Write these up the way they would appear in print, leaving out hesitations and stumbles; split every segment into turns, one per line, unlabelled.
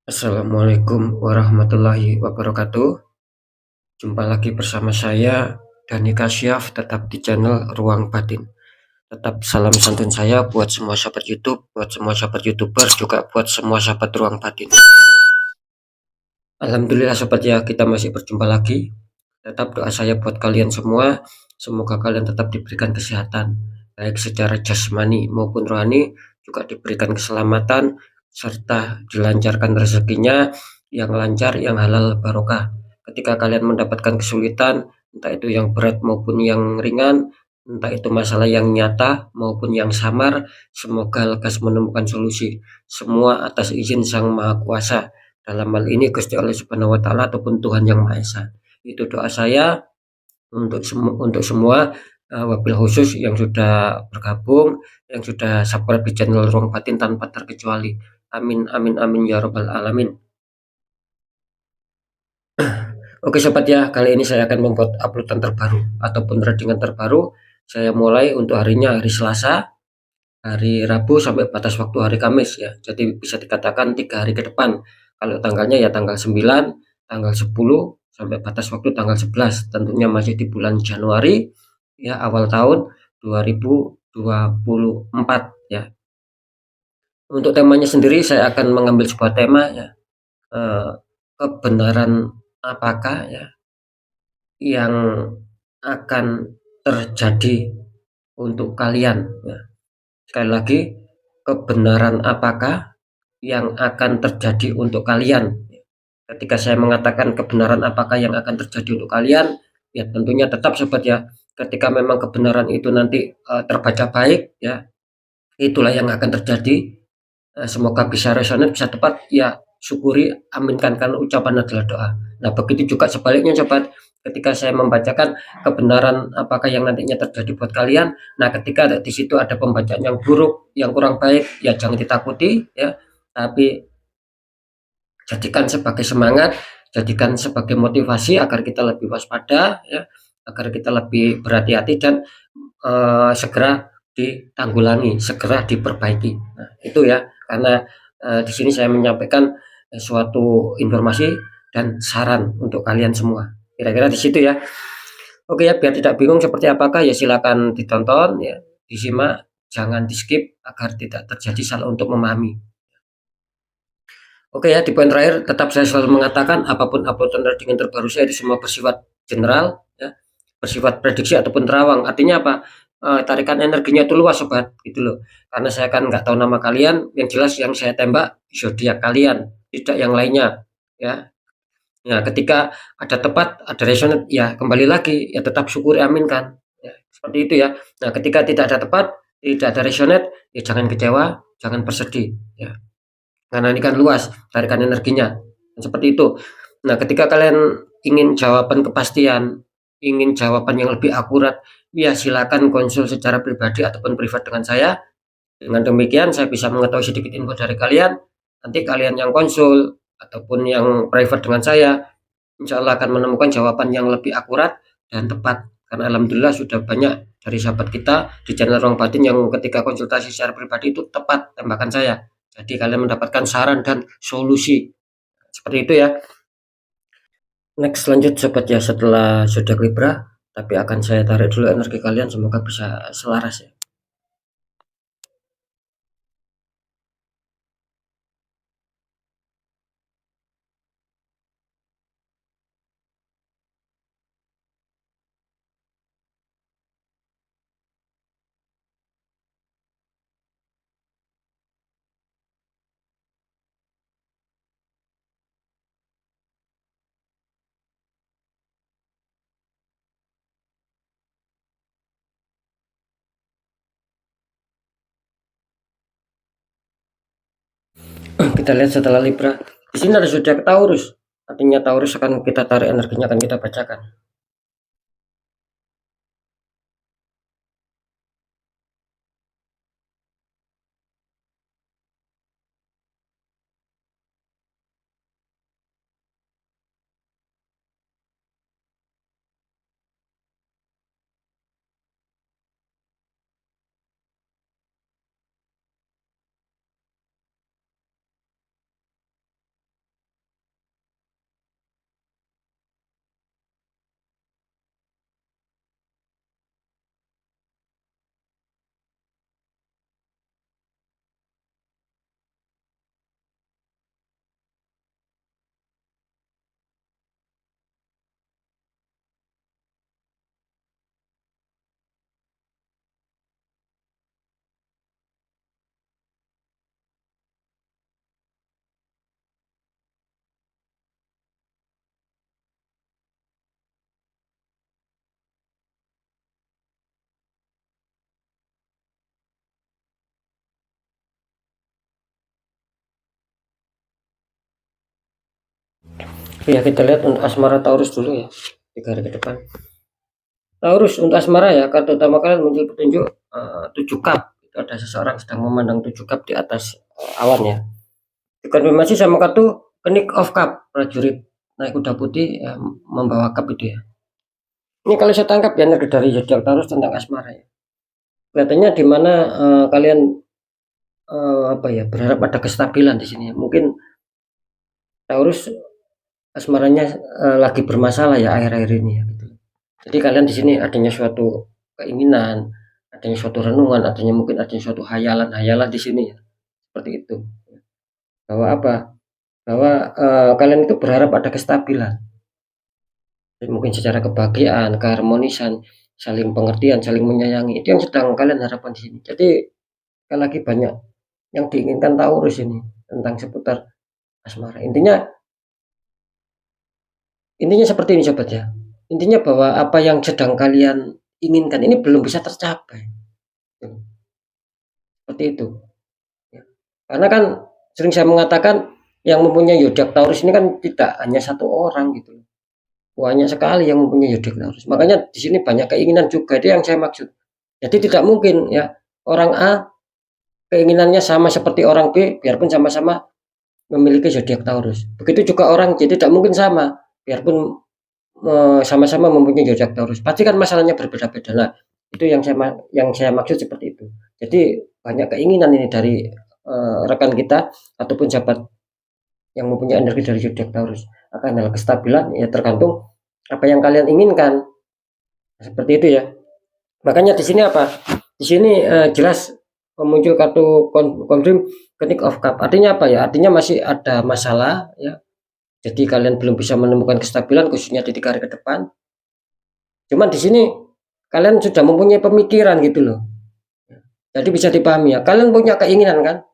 Assalamualaikum warahmatullahi wabarakatuh. Jumpa lagi bersama saya Dani Kasyaf, tetap di channel Ruang Batin. Tetap salam santun saya buat semua sahabat YouTube, buat semua sahabat YouTuber, juga buat semua sahabat Ruang Batin. Alhamdulillah sobat ya, kita masih berjumpa lagi. Tetap doa saya buat kalian semua, semoga kalian tetap diberikan kesehatan, baik secara jasmani maupun rohani, juga diberikan keselamatan, serta dilancarkan rezekinya yang lancar, yang halal barokah. Ketika kalian mendapatkan kesulitan, entah itu yang berat maupun yang ringan, entah itu masalah yang nyata maupun yang samar, semoga lekas menemukan solusi. Semua atas izin Sang Maha Kuasa. Dalam hal ini Gusti Allah Subhanahu wa taala ataupun Tuhan Yang Maha Esa. Itu doa saya untuk semua, wabil khusus yang sudah bergabung, yang sudah subscribe di channel Ruang Batin tanpa terkecuali. Amin amin amin ya rabbal alamin. Oke sobat ya, kali ini saya akan membuat uploadan terbaru ataupun readingan terbaru. Saya mulai untuk harinya hari Selasa, hari Rabu sampai batas waktu hari Kamis ya. Jadi bisa dikatakan 3 hari ke depan. Kalau tanggalnya ya tanggal 9, tanggal 10 sampai batas waktu tanggal 11. Tentunya masih di bulan Januari ya, awal tahun 2024 ya. Untuk temanya sendiri saya akan mengambil sebuah tema ya, kebenaran apakah ya yang akan terjadi untuk kalian ya. Sekali lagi, kebenaran apakah yang akan terjadi untuk kalian? Ketika saya mengatakan kebenaran apakah yang akan terjadi untuk kalian, ya tentunya tetap sobat ya, ketika memang kebenaran itu nanti terbaca baik ya, itulah yang akan terjadi. Semoga bisa resonate, bisa tepat ya, syukuri, aminkan karena ucapan adalah doa. Nah begitu juga sebaliknya sobat, ketika saya membacakan kebenaran apakah yang nantinya terjadi buat kalian, nah ketika di situ ada pembacaan yang buruk, yang kurang baik, ya jangan ditakuti ya, tapi jadikan sebagai semangat, jadikan sebagai motivasi agar kita lebih waspada ya, agar kita lebih berhati-hati dan segera ditanggulangi, segera diperbaiki. Nah, itu ya, karena di sini saya menyampaikan suatu informasi dan saran untuk kalian semua. Kira-kira di situ ya. Oke ya, biar tidak bingung seperti apakah ya silakan ditonton ya, disimak, jangan di-skip agar tidak terjadi salah untuk memahami. Oke ya, di poin terakhir tetap saya selalu mengatakan apapun uploadan readingan terbaru saya itu semua bersifat general ya, bersifat prediksi ataupun terawang. Artinya apa? Tarikan energinya itu luas sobat gitu loh. Karena saya kan nggak tahu nama kalian, yang jelas yang saya tembak zodiak kalian, tidak yang lainnya ya. Nah, ketika ada tepat, ada resonate, ya kembali lagi ya tetap syukuri, aminkan. Ya, seperti itu ya. Nah, ketika tidak ada tepat, tidak ada resonate, ya jangan kecewa, jangan bersedih ya. Karena ini kan luas, tarikan energinya. Seperti itu. Nah, ketika kalian ingin jawaban kepastian, ingin jawaban yang lebih akurat, ya silakan konsul secara pribadi ataupun privat dengan saya. Dengan demikian saya bisa mengetahui sedikit info dari kalian. Nanti kalian yang konsul ataupun yang private dengan saya, insya Allah akan menemukan jawaban yang lebih akurat dan tepat. Karena alhamdulillah sudah banyak dari sahabat kita di channel Ruang Batin yang ketika konsultasi secara pribadi itu tepat tembakan saya. Jadi kalian mendapatkan saran dan solusi. Seperti itu ya. Next lanjut sobat ya, setelah sudah Libra, tapi akan saya tarik dulu energi kalian, semoga bisa selaras ya. Kita lihat setelah Libra. Di sini ada zodiak Taurus. Artinya Taurus akan kita tarik energinya, akan kita bacakan. Oke ya, kita lihat untuk asmara Taurus dulu ya, 3 hari ke depan. Taurus untuk asmara ya, kartu utama kalian muncul petunjuk 7 cup. Itu ada seseorang sedang memandang 7 cup di atas awan ya. Dikonfirmasi sama kartu King of Cup, prajurit naik kuda putih ya, membawa cup itu ya. Ini kalau saya tangkap ya energi dari zodiak Taurus tentang asmara ya. Kelihatannya di mana kalian apa ya, berharap ada kestabilan di sini ya. Mungkin Taurus asmaranya lagi bermasalah ya akhir-akhir ini ya gitu. Jadi kalian di sini adanya suatu keinginan, adanya suatu renungan, mungkin adanya suatu hayalan-hayalan di sini ya. Seperti itu. Bahwa apa? Bahwa kalian itu berharap ada kestabilan. Mungkin secara kebahagiaan, keharmonisan, saling pengertian, saling menyayangi. Itu yang sedang kalian harapkan di sini. Jadi sekali lagi banyak yang diinginkan Taurus ini tentang seputar asmara. Intinya seperti ini sobat ya. Intinya bahwa apa yang sedang kalian inginkan ini belum bisa tercapai. Seperti itu. Ya. Karena kan sering saya mengatakan yang mempunyai zodiak Taurus ini kan tidak hanya satu orang gitu. Banyak sekali yang mempunyai zodiak Taurus. Makanya di sini banyak keinginan juga. Itu yang saya maksud. Jadi tidak mungkin ya orang A keinginannya sama seperti orang B biarpun sama-sama memiliki zodiak Taurus. Begitu juga orang C tidak mungkin sama biarpun sama-sama mempunyai zodiak Taurus. Pasti kan masalahnya berbeda-beda. Nah, itu yang saya maksud seperti itu. Jadi banyak keinginan ini dari rekan kita ataupun sahabat yang mempunyai energi dari zodiak Taurus. Akan hal kestabilan ya tergantung apa yang kalian inginkan. Seperti itu ya. Makanya di sini apa? Di sini jelas muncul kartu confirm King of Cup. Artinya apa ya? Artinya masih ada masalah ya. Jadi kalian belum bisa menemukan kestabilan khususnya di 3 hari ke depan. Cuman di sini kalian sudah mempunyai pemikiran gitu loh. Jadi bisa dipahami ya. Kalian punya keinginan kan?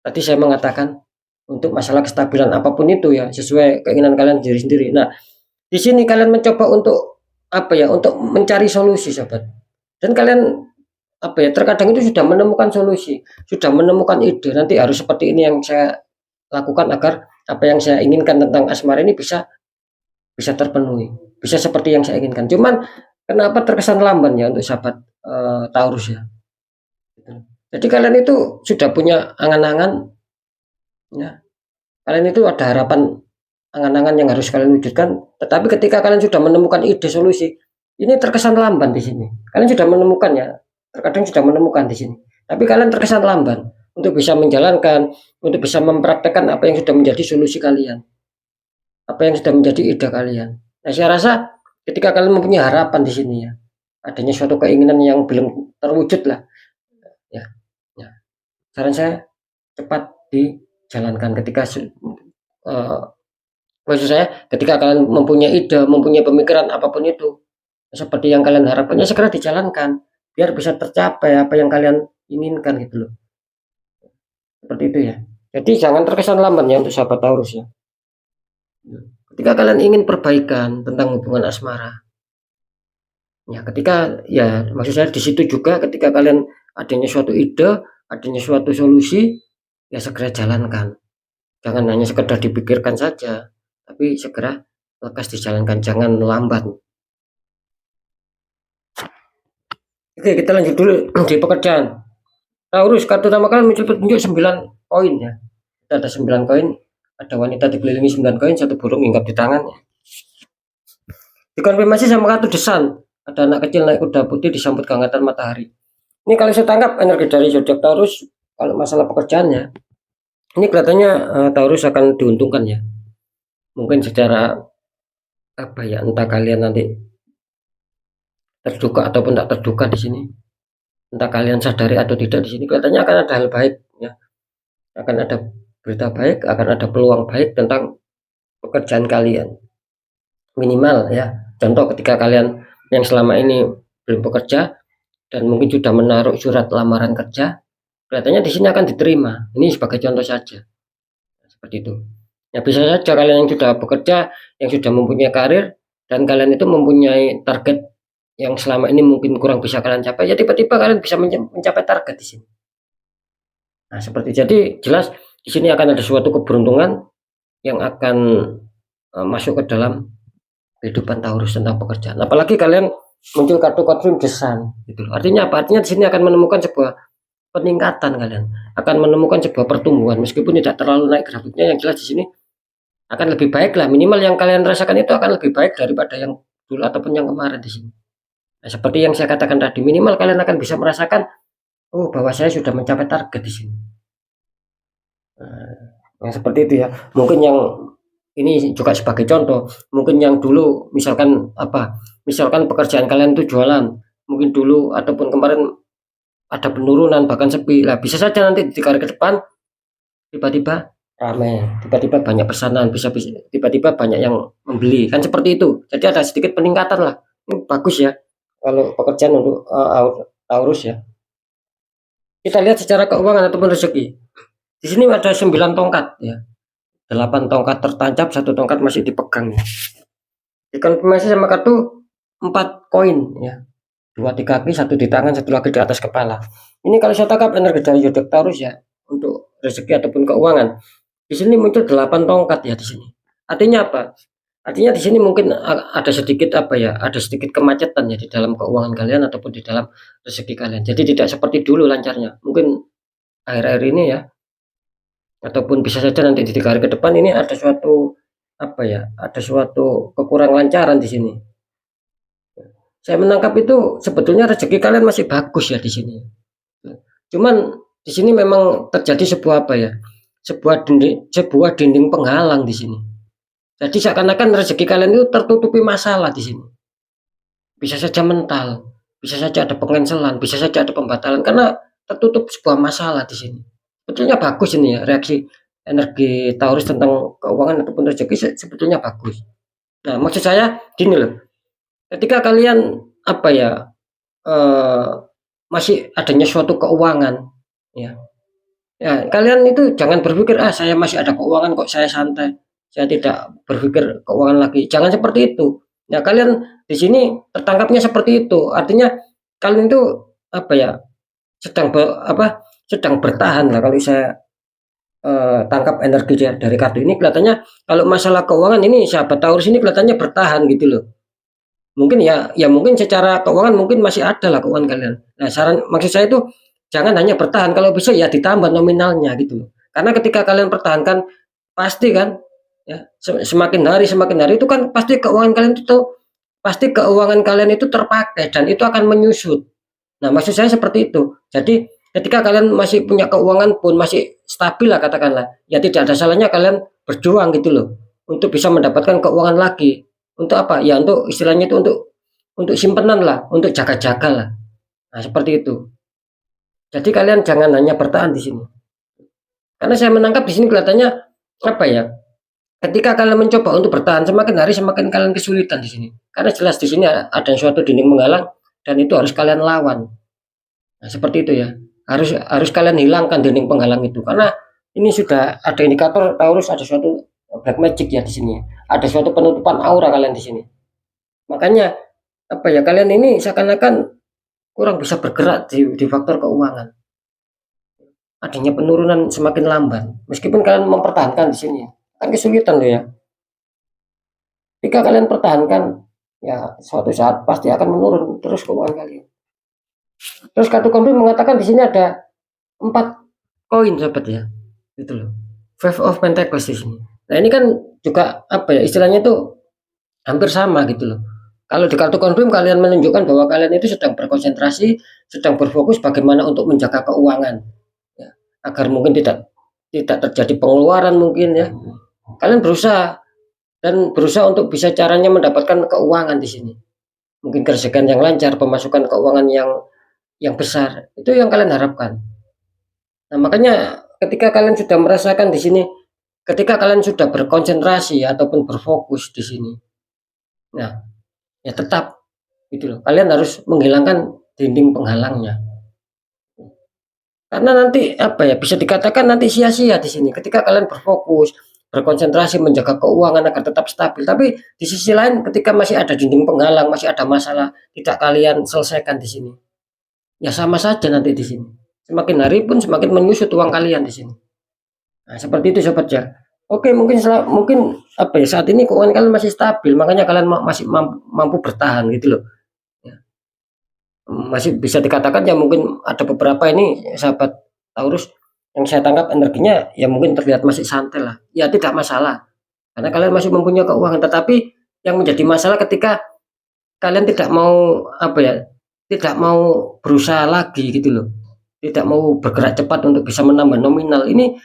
Tadi saya mengatakan untuk masalah kestabilan apapun itu ya sesuai keinginan kalian sendiri. Nah, di sini kalian mencoba untuk apa ya? Untuk mencari solusi, sobat. Dan kalian apa ya? Terkadang itu sudah menemukan solusi, sudah menemukan ide. Nanti harus seperti ini yang saya lakukan agar apa yang saya inginkan tentang asmara ini bisa bisa terpenuhi, bisa seperti yang saya inginkan. Cuman kenapa terkesan lamban ya untuk sahabat Taurus ya? Jadi kalian itu sudah punya angan-angan, ya. Kalian itu ada harapan, angan-angan yang harus kalian wujudkan. Tetapi ketika kalian sudah menemukan ide solusi, ini terkesan lamban di sini. Kalian sudah menemukan ya, terkadang sudah menemukan di sini. Tapi kalian terkesan lamban untuk bisa menjalankan, untuk bisa mempraktekkan apa yang sudah menjadi solusi kalian, apa yang sudah menjadi ide kalian. Nah, saya rasa ketika kalian mempunyai harapan di sini ya, adanya suatu keinginan yang belum terwujud lah, ya. Ya. Saran saya cepat dijalankan ketika maksud saya ketika kalian mempunyai ide, mempunyai pemikiran apapun itu seperti yang kalian harapkannya segera dijalankan biar bisa tercapai apa yang kalian inginkan gitu loh. Seperti itu ya. Jadi jangan terkesan lamban ya untuk sahabat Taurus ya. Ketika kalian ingin perbaikan tentang hubungan asmara, ya ketika ya maksud saya di situ juga ketika kalian adanya suatu ide, adanya suatu solusi, ya segera jalankan. Jangan hanya sekedar dipikirkan saja, tapi segera lekas dijalankan, jangan lambat. Oke, kita lanjut dulu di pekerjaan. Taurus, kartu utama kalian muncul petunjuk 9 koin ya. Ada 9 koin, ada wanita dikelilingi 9 koin, satu burung hinggap di tangannya. Dikonfirmasi sama kartu desan, ada anak kecil naik kuda putih disambut kehangatan matahari. Ini kalau saya tangkap energi dari zodiak Taurus, kalau masalah pekerjaannya, ini kelihatannya Taurus akan diuntungkan ya. Mungkin secara apa ya, entah kalian nanti terduga ataupun tak terduga di sini. Entah kalian sadari atau tidak di sini kelihatannya akan ada hal baik ya. Akan ada berita baik, akan ada peluang baik tentang pekerjaan kalian. Minimal ya. Contoh ketika kalian yang selama ini belum bekerja dan mungkin sudah menaruh surat lamaran kerja, kelihatannya di sini akan diterima. Ini sebagai contoh saja. Seperti itu. Ya bisa saja kalian yang sudah bekerja, yang sudah mempunyai karir dan kalian itu mempunyai target yang selama ini mungkin kurang bisa kalian capai, ya tiba-tiba kalian bisa mencapai target di sini. Nah, seperti jadi jelas di sini akan ada suatu keberuntungan yang akan masuk ke dalam kehidupan Taurus tentang pekerjaan. Apalagi kalian muncul kartu confirm the sun gitu. Artinya apa? Artinya di sini akan menemukan sebuah peningkatan, kalian akan menemukan sebuah pertumbuhan meskipun tidak terlalu naik grafiknya. Yang jelas di sini akan lebih baik lah, minimal yang kalian rasakan itu akan lebih baik daripada yang dulu ataupun yang kemarin di sini. Nah, seperti yang saya katakan tadi, minimal kalian akan bisa merasakan, oh bahwa saya sudah mencapai target di sini. Nah, yang seperti itu ya. Mungkin yang ini juga sebagai contoh, mungkin yang dulu misalkan misalkan pekerjaan kalian itu jualan, mungkin dulu ataupun kemarin ada penurunan bahkan sepi lah, bisa saja nanti di hari ke depan tiba-tiba ramai, tiba-tiba banyak pesanan, bisa tiba-tiba banyak yang membeli, kan seperti itu. Jadi ada sedikit peningkatan lah. Ini bagus ya kalau pekerjaan untuk Taurus ya. Kita lihat secara keuangan ataupun rezeki. Di sini ada 9 tongkat ya. 8 tongkat tertancap, 1 tongkat masih dipegang. Dikonfirmasi sama kartu 4 koin ya. 2 di kaki, 1 di tangan, 1 lagi di atas kepala. Ini kalau saya tangkap energi dari zodiak Taurus ya, untuk rezeki ataupun keuangan. Di sini muncul 8 tongkat ya di sini. Artinya apa? Artinya di sini mungkin ada sedikit ada sedikit kemacetan ya di dalam keuangan kalian ataupun di dalam rezeki kalian. Jadi tidak seperti dulu lancarnya. Mungkin akhir-akhir ini ya, ataupun bisa saja nanti di 3 hari ke depan ini ada suatu ada suatu kekurang lancaran di sini. Saya menangkap itu sebetulnya rezeki kalian masih bagus ya di sini. Cuman di sini memang terjadi sebuah dinding penghalang di sini. Jadi seakan-akan rezeki kalian itu tertutupi masalah di sini. Bisa saja mental, bisa saja ada pengencelan, bisa saja ada pembatalan karena tertutup sebuah masalah di sini. Sebetulnya bagus ini ya, reaksi energi Taurus tentang keuangan ataupun rezeki sebetulnya bagus. Nah, maksud saya gini loh. Ketika kalian masih adanya suatu keuangan ya. Ya, kalian itu jangan berpikir saya masih ada keuangan kok, saya santai. Saya tidak berpikir keuangan lagi. Jangan seperti itu. Ya, kalian di sini tertangkapnya seperti itu. Artinya kalian itu sedang sedang bertahan lah kalau saya tangkap energi dari kartu ini. Kelihatannya kalau masalah keuangan ini sahabat Taurus ini kelihatannya bertahan gitu loh. Mungkin mungkin secara keuangan mungkin masih ada lah keuangan kalian. Nah, maksud saya itu jangan hanya bertahan, kalau bisa ya ditambah nominalnya gitu loh. Karena ketika kalian pertahankan pasti kan ya semakin hari itu kan pasti keuangan kalian itu terpakai dan itu akan menyusut. Nah, maksud saya seperti itu. Jadi ketika kalian masih punya keuangan pun masih stabil lah katakanlah, ya tidak ada salahnya kalian berjuang gitu loh untuk bisa mendapatkan keuangan lagi. Untuk apa? Ya untuk istilahnya itu untuk simpenan lah, untuk jaga-jaga lah. Nah, seperti itu. Jadi kalian jangan hanya bertahan di sini. Karena saya menangkap di sini kelihatannya ketika kalian mencoba untuk bertahan, semakin hari semakin kalian kesulitan di sini. Karena jelas di sini ada suatu dinding menghalang dan itu harus kalian lawan. Nah, seperti itu ya. Harus kalian hilangkan dinding penghalang itu karena ini sudah ada indikator Taurus ada suatu black magic ya di sini. Ada suatu penutupan aura kalian di sini. Makanya kalian ini seakan-akan kurang bisa bergerak di faktor keuangan. Adanya penurunan semakin lamban. Meskipun kalian mempertahankan di sini, kan kesulitan loh ya. Jika kalian pertahankan, ya suatu saat pasti akan menurun terus keuangan kalian. Terus kartu confirm mengatakan di sini ada 4 koin sahabat ya, gitu loh. Five of Pentacles di sini. Nah, ini kan juga istilahnya itu hampir sama gitu loh. Kalau di kartu confirm kalian menunjukkan bahwa kalian itu sedang berkonsentrasi, sedang berfokus bagaimana untuk menjaga keuangan, ya, agar mungkin tidak terjadi pengeluaran mungkin ya. Kalian berusaha untuk bisa caranya mendapatkan keuangan di sini. Mungkin kerjaan yang lancar, pemasukan keuangan yang besar, itu yang kalian harapkan. Nah, makanya ketika kalian sudah merasakan di sini, ketika kalian sudah berkonsentrasi ataupun berfokus di sini, nah, ya tetap gitu loh. Kalian harus menghilangkan dinding penghalangnya. Karena nanti bisa dikatakan nanti sia-sia di sini ketika kalian berfokus, berkonsentrasi menjaga keuangan agar tetap stabil. Tapi di sisi lain ketika masih ada dinding penghalang, masih ada masalah tidak kalian selesaikan di sini. Ya sama saja nanti di sini. Semakin hari pun semakin menyusut uang kalian di sini. Nah, seperti itu sobat ya. Oke, mungkin apa ya, saat ini keuangan kalian masih stabil, makanya kalian masih mampu bertahan gitu loh. Ya, masih bisa dikatakan ya mungkin ada beberapa ini sahabat Taurus yang saya tangkap energinya ya mungkin terlihat masih santai lah. Ya tidak masalah karena kalian masih mempunyai keuangan, tetapi yang menjadi masalah ketika kalian tidak mau apa ya, tidak mau berusaha lagi gitu loh. Tidak mau bergerak cepat untuk bisa menambah nominal. Ini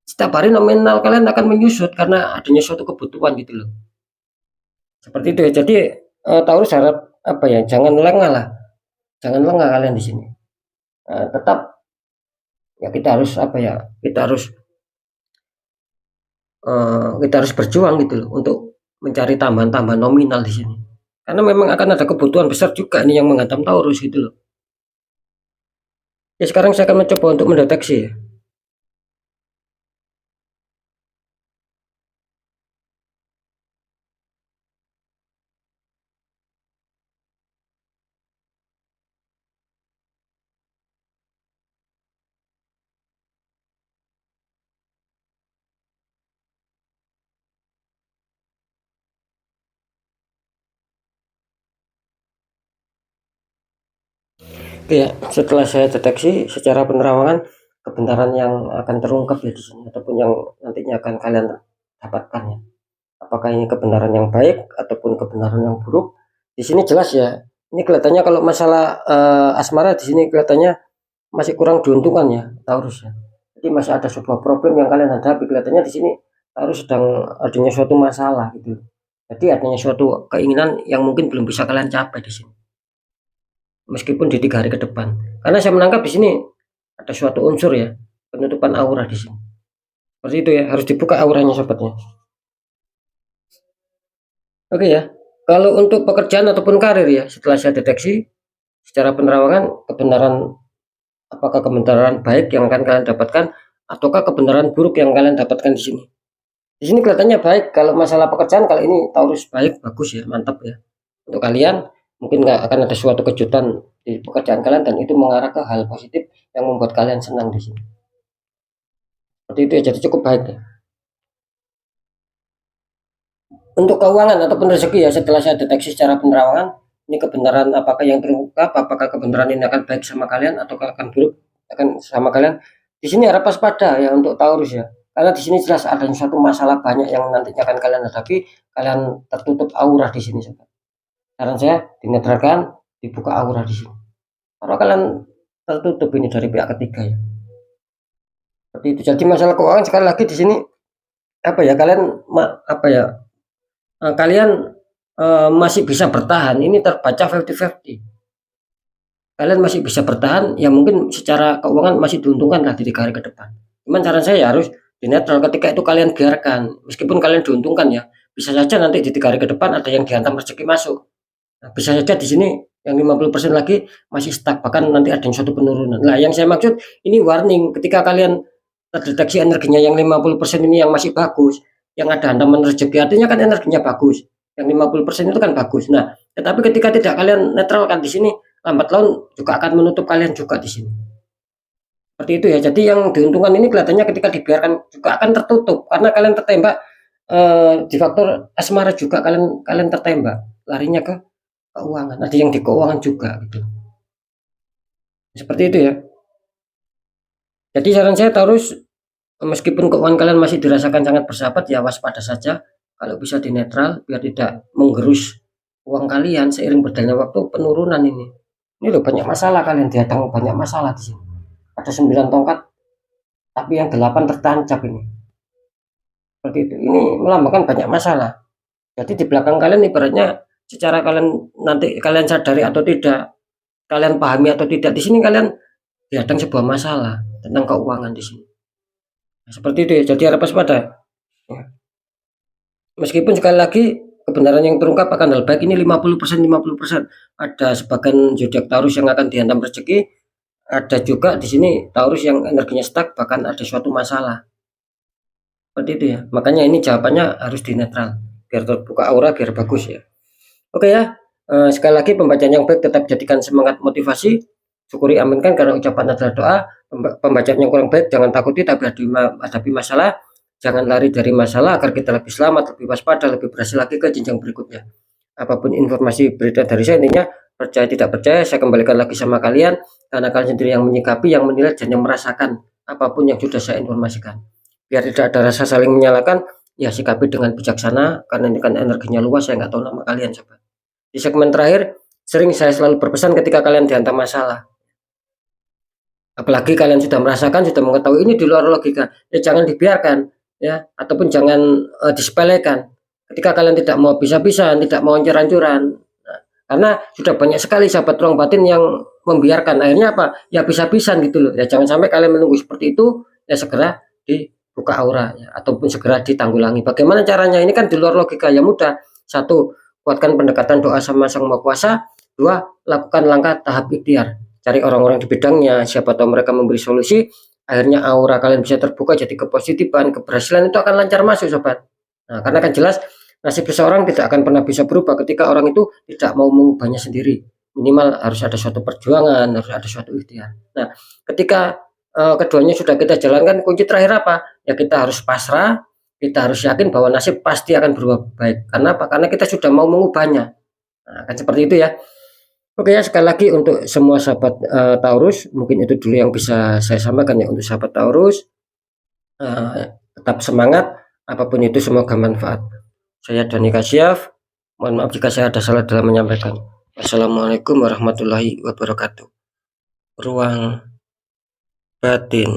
setiap hari nominal kalian akan menyusut karena adanya suatu kebutuhan gitu loh. Seperti itu ya. Jadi Taurus harap apa ya, jangan lengah lah, jangan lengah kalian di sini. Tetap ya kita harus apa ya, kita harus berjuang gitu loh untuk mencari tambahan-tambahan nominal di sini. Karena memang akan ada kebutuhan besar juga ini yang menghantam Taurus gitu loh. Ya sekarang saya akan mencoba untuk mendeteksi ya. Oke ya, setelah saya deteksi secara penerawangan kebenaran yang akan terungkap ya di sini ataupun yang nantinya akan kalian dapatkan ya. Apakah ini kebenaran yang baik ataupun kebenaran yang buruk? Di sini jelas ya. Ini kelihatannya kalau masalah asmara di sini kelihatannya masih kurang diuntungkan ya Taurus ya. Jadi masih ada sebuah problem yang kalian hadapi. Kelihatannya di sini Taurus sedang adanya suatu masalah gitu. Jadi adanya suatu keinginan yang mungkin belum bisa kalian capai di sini. Meskipun di 3 hari ke depan. Karena saya menangkap di sini ada suatu unsur ya, penutupan aura di sini. Seperti itu ya, harus dibuka auranya sobatnya. Oke ya. Kalau untuk pekerjaan ataupun karir ya, setelah saya deteksi secara penerawangan kebenaran, apakah kebenaran baik yang akan kalian dapatkan ataukah kebenaran buruk yang kalian dapatkan di sini. Di sini kelihatannya baik. Kalau masalah pekerjaan kali ini Taurus baik, bagus ya, mantap ya. Untuk kalian mungkin nggak akan ada suatu kejutan di pekerjaan kalian dan itu mengarah ke hal positif yang membuat kalian senang di sini. Seperti itu ya, jadi cukup baik ya. Untuk keuangan ataupun rezeki ya, setelah saya deteksi secara penerawangan, ini kebenaran apakah yang terungkap, apakah kebenaran ini akan baik sama kalian atau akan buruk akan sama kalian. Di sini harap waspada ya untuk Taurus ya. Karena di sini jelas ada suatu masalah banyak yang nantinya akan kalian hadapi, kalian tertutup aura di sini sobat. Saran saya dinetralkan, dibuka aura di sini. Karena kalian tertutup ini dari pihak ketiga ya. Seperti itu. Jadi masalah keuangan sekali lagi di sini apa ya, kalian apa ya, kalian masih bisa bertahan. Ini terbaca 50-50. Kalian masih bisa bertahan ya, mungkin secara keuangan masih diuntungkan lah di 3 hari ke depan. Cuman saran saya ya harus di netral ketika itu kalian biarkan. Meskipun kalian diuntungkan ya, bisa saja nanti di 3 hari ke depan ada yang dihantam rezeki masuk. Nah, bisa saja di sini yang 50% lagi masih stuck, bahkan nanti ada yang suatu penurunan. Nah, yang saya maksud ini warning ketika kalian terdeteksi energinya yang 50% ini yang masih bagus, yang ada hantaman rezeki, artinya kan energinya bagus. Yang 50% itu kan bagus. Nah, tetapi ketika tidak kalian netralkan di sini, lambat laun juga akan menutup kalian juga di sini. Seperti itu ya. Jadi yang diuntungkan ini kelihatannya ketika dibiarkan juga akan tertutup karena kalian tertembak di faktor asmara juga, kalian tertembak. Larinya ke keuangan, ada yang di keuangan juga gitu. Seperti itu ya. Jadi saran saya Taurus, meskipun keuangan kalian masih dirasakan sangat bersahabat ya waspada saja. Kalau bisa di netral biar tidak menggerus uang kalian seiring berjalannya waktu penurunan ini. Ini loh banyak masalah, kalian dihadang banyak masalah di sini. Ada 9 tongkat tapi yang 8 tertancap ini. Seperti itu. Ini melambangkan banyak masalah. Jadi di belakang kalian ibaratnya secara kalian nanti kalian sadari atau tidak, kalian pahami atau tidak, di sini kalian dihadang sebuah masalah tentang keuangan di sini. Nah, seperti itu ya. Jadi harap waspada. Ya. Meskipun sekali lagi kebenaran yang terungkap akan hal baik ini 50% 50%. Ada sebagian zodiak Taurus yang akan dihantam rezeki, ada juga di sini Taurus yang energinya stuck bahkan ada suatu masalah. Seperti itu ya. Makanya ini jawabannya harus di netral biar terbuka aura biar bagus ya. Oke ya. Sekali lagi pembacaan yang baik tetap jadikan semangat motivasi. Syukuri aminkan karena ucapan adalah doa. Pembacaan yang kurang baik jangan takuti tapi hadapi masalah. Jangan lari dari masalah agar kita lebih selamat, lebih waspada, lebih berhasil lagi ke jenjang berikutnya. Apapun informasi berita dari saya, intinya percaya tidak percaya saya kembalikan lagi sama kalian, karena kalian sendiri yang menyikapi, yang menilai, dan yang merasakan apapun yang sudah saya informasikan. Biar tidak ada rasa saling menyalahkan, ya sikapi dengan bijaksana, karena ini kan energinya luas, saya nggak tahu nama kalian sobat. Di segmen terakhir, sering saya selalu berpesan ketika kalian dihantam masalah, apalagi kalian sudah merasakan, sudah mengetahui ini di luar logika, ya jangan dibiarkan, ya, ataupun jangan disepelekan. Ketika kalian tidak mau bisa-bisan, tidak mau ancur-ancuran, nah, karena sudah banyak sekali sahabat ruang batin yang membiarkan, akhirnya apa? Ya bisa-bisan gitu loh. Ya jangan sampai kalian menunggu seperti itu, ya segera dibuka aura, ya, ataupun segera ditanggulangi. Bagaimana caranya? Ini kan di luar logika, ya mudah. Satu, kuatkan pendekatan doa sama Sang Maha Kuasa. Dua, lakukan langkah tahap ikhtiar. Cari orang-orang di bidangnya, siapa tahu mereka memberi solusi, akhirnya aura kalian bisa terbuka, jadi kepositifan, keberhasilan itu akan lancar masuk sobat. Nah, karena kan jelas nasib seseorang tidak akan pernah bisa berubah ketika orang itu tidak mau mengubahnya sendiri. Minimal harus ada suatu perjuangan, harus ada suatu ikhtiar. Nah, ketika keduanya sudah kita jalankan, kunci terakhir apa? Ya kita harus pasrah, kita harus yakin bahwa nasib pasti akan berubah baik. Karena apa? Karena kita sudah mau mengubahnya. Nah, kan seperti itu ya. Oke ya, sekali lagi untuk semua sahabat Taurus, mungkin itu dulu yang bisa saya sampaikan ya untuk sahabat Taurus. Tetap semangat, apapun itu semoga manfaat. Saya Dani Kasyaf, mohon maaf jika saya ada salah dalam menyampaikan. Assalamualaikum warahmatullahi wabarakatuh. Ruang batin.